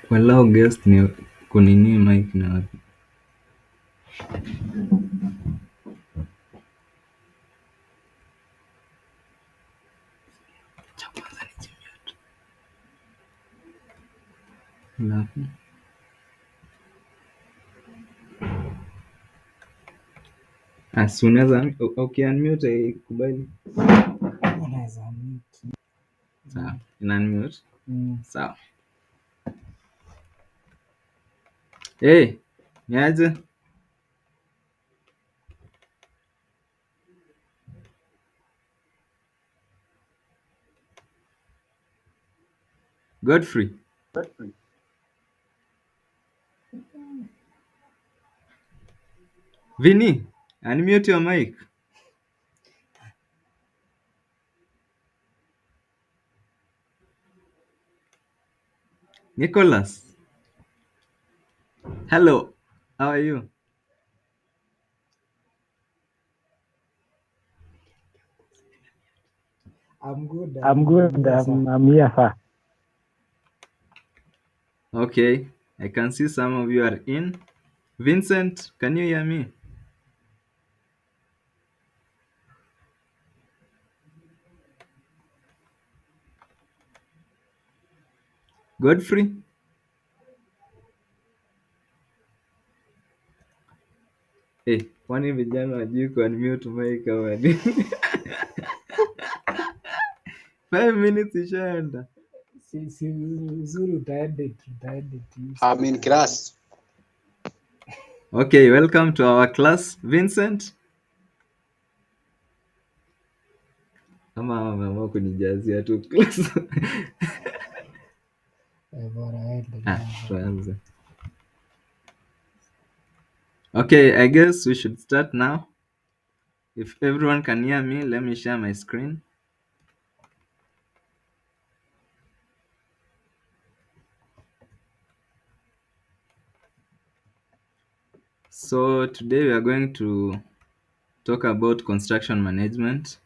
Kwa lao guest ni kunini mic na wapi? Alafu as unaweza ukiunmute ikubali. Unaweza mute. Sawa, unmute. Sawa. Hey, niaje? Godfrey. Vinny, unmute your mic. Nicholas. Hello. How are you? I'm good. I'm good. I'm here, sir. Okay. I can see some of you are in. Vincent, can you hear me? Godfrey? Eh, kwani vijana wajui kuunmute mic au nini? 5 minutes ishaenda. Si uzuri utaedit. I'm in class. Okay, welcome to our class. Vincent? Ama wameamua kunijazia tu class. Bora ende. Tuanze. Okay, I guess we should start now. If everyone can hear me, let me share my screen. So today we are going to talk about construction management.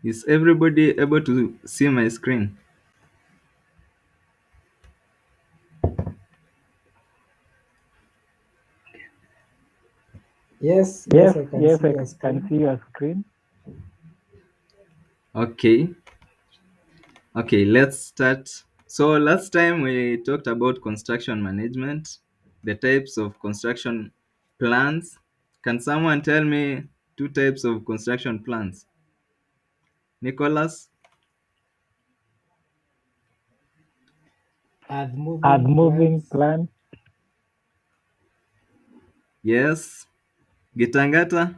Is everybody able to see my screen? Yes, Yes, I can yes, see I your screen. can see your screen. Okay. Okay, let's start. So last time we talked about construction management, the types of construction plans. Can someone tell me 2 types of construction plans? Nicholas? Earth Earth moving plans. plan. Yes. Gitangata?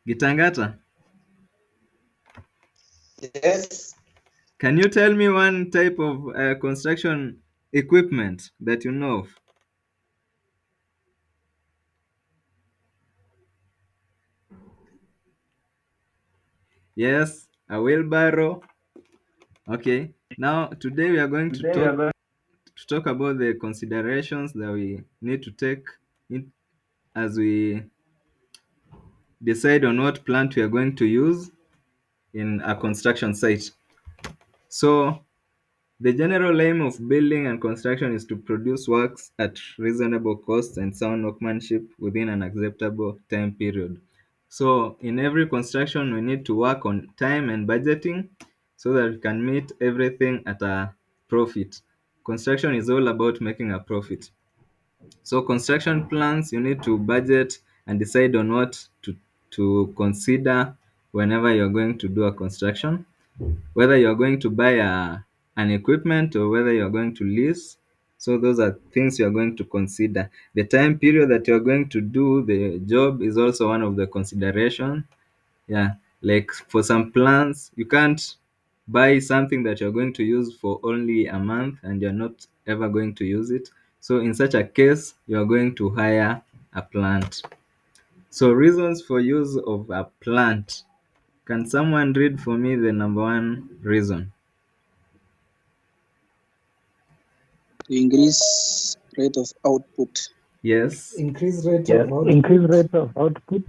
Gitangata? Yes. Can you tell me one type of construction equipment that you know of? Yes, a wheelbarrow. Okay. Now today we are going to talk about the considerations that we need to take in as we decide on what plant we are going to use in a construction site. So the general aim of building and construction is to produce works at reasonable cost and sound workmanship within an acceptable time period. So in every construction, we need to work on time and budgeting so that we can meet everything at a profit. Construction is all about making a profit. So construction plans, you need to budget and decide on what to consider whenever you're going to do a construction, whether you're going to buy an equipment or whether you're going to lease. So those are things you are going to consider. The time period that you are going to do the job is also one of the consideration. Yeah, like for some plants, you can't buy something that you're going to use for only a month and you're not ever going to use it. So in such a case, you're going to hire a plant. So reasons for use of a plant. Can someone read for me the number one reason? To increase rate of output. Yes. Increase rate Yes. of Increase output. rate of output.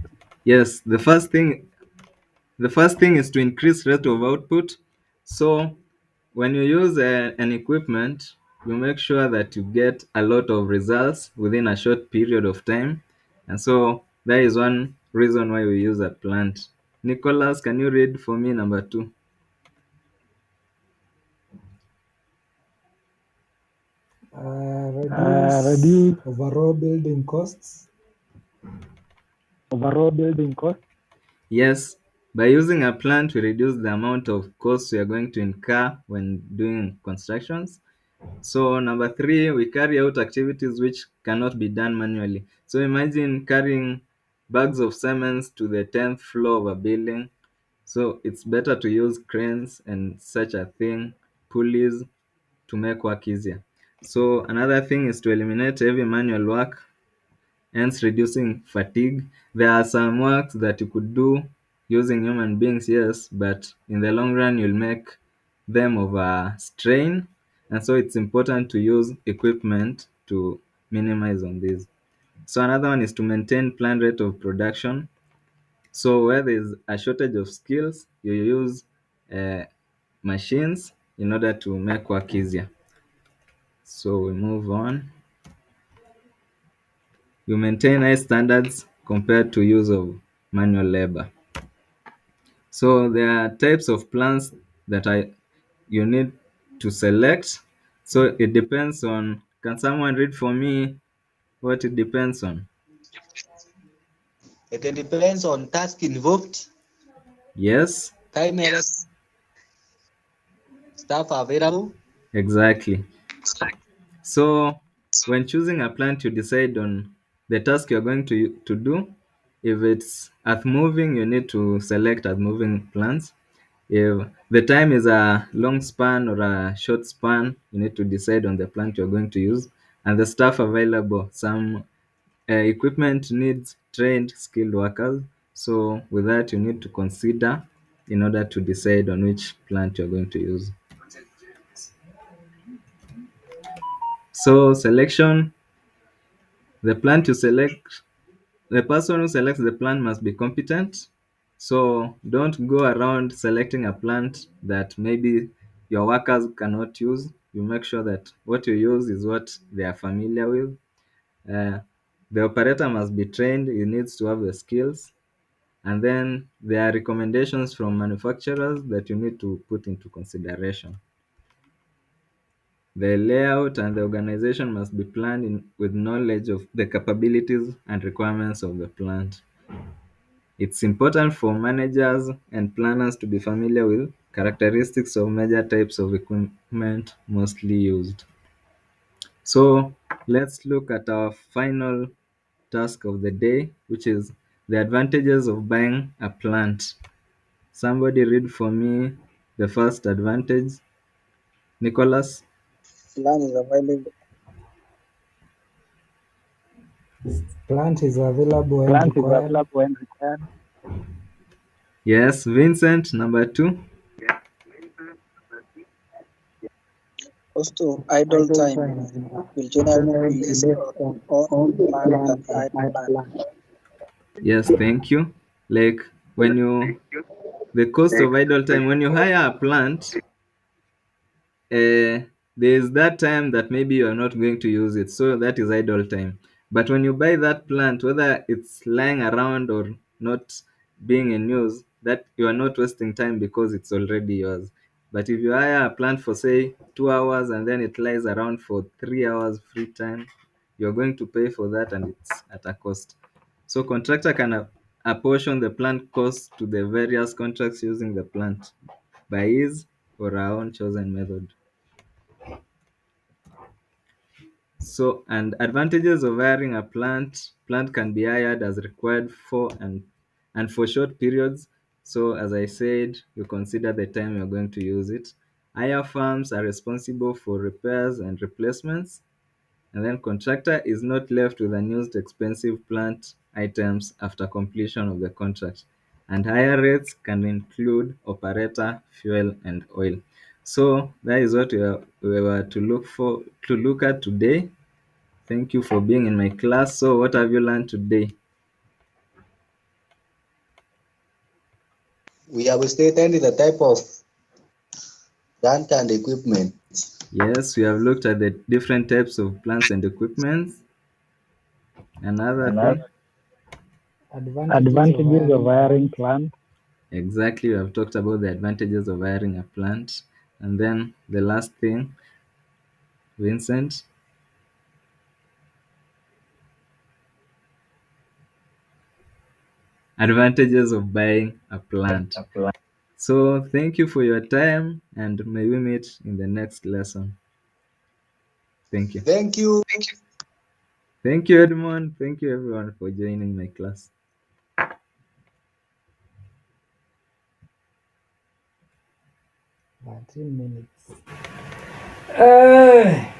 Yes, the first thing is to increase rate of output. So when you use an equipment, you make sure that you get a lot of results within a short period of time. And so that is one reason why we use a plant. Nicholas, can you read for me number two? Reduce Reduce overall building costs. overall building cost. Yes, by using a plant, we reduce the amount of costs we are going to incur when doing constructions. So number three, we carry out activities which cannot be done manually. So imagine carrying bags of cement to the 10th floor of a building. So it's better to use cranes and such a thing, pulleys to make work easier. So another thing is to eliminate heavy manual work, hence reducing fatigue. There are some works that you could do using human beings, yes, but in the long run, you'll make them of a strain. And so it's important to use equipment to minimize on this. So another one is to maintain planned rate of production. So where there's a shortage of skills, you use uh, machines in order to make work easier. So we move on. You maintain high standards compared to use of manual labor. So there are types of plants that you need to select. So it depends on, can someone read for me what it depends on? It depends on task involved, Yes, time and staff available. exactly. So when choosing a plant, you decide on the task you're going to do. If it's earth moving, you need to select earth moving plants. If the time is a long span or a short span, you need to decide on the plant you're going to use and the staff available. Some equipment needs trained, skilled workers. So with that, you need to consider in order to decide on which plant you're going to use. So selection, the plant you select, the person who selects the plant must be competent. So don't go around selecting a plant that maybe your workers cannot use. You make sure that what you use is what they are familiar with. Uh, the operator must be trained, he needs to have the skills. And then there are recommendations from manufacturers that you need to put into consideration. The layout and the organization must be planned with knowledge of the capabilities and requirements of the plant. It's important for managers and planners to be familiar with characteristics of major types of equipment mostly used. So let's look at our final task of the day, which is the advantages of buying a plant. Somebody read for me the first advantage. Nicholas? Plan is available. Plant is available when Plant is required. available when required. Yes. Vincent, number two? Also, idle Idle time time will generally generally be less less on on plant plant than than idle idle land. land. Yes, thank you. Like when you, the cost of idle time, when you hire a plant, there's that time that maybe you are not going to use it, so that is idle time. But when you buy that plant, whether it's lying around or not being in use, that you are not wasting time because it's already yours. But if you hire a plant for say 2 hours and then it lies around for 3 hours free time, you're going to pay for that and it's at a cost. So contractor can apportion the plant cost to the various contracts using the plant by his or her own chosen method. So, and advantages of hiring a plant can be hired as required and for short periods. So, as I said, you consider the time you're going to use it. Hire firms are responsible for repairs and replacements, and then contractor is not left with unused expensive plant items after completion of the contract. And higher rates can include operator, fuel, and oil. So that is what we were to look at today. Thank you for being in my class. So what have you learned today? We have stated the type of plant and equipment. Yes, we have looked at the different types of plants and equipment. Another thing, Advantages of Advantages of hiring hiring plant. plant. exactly, we have talked about the advantages of hiring a plant. And then the last thing, Vincent. Advantages of buying a plant. So, thank you for your time and may we meet in the next lesson. Thank you. Thank you. Thank you, Edmond. Thank you, everyone, for joining my class. 19 minutes. Eh,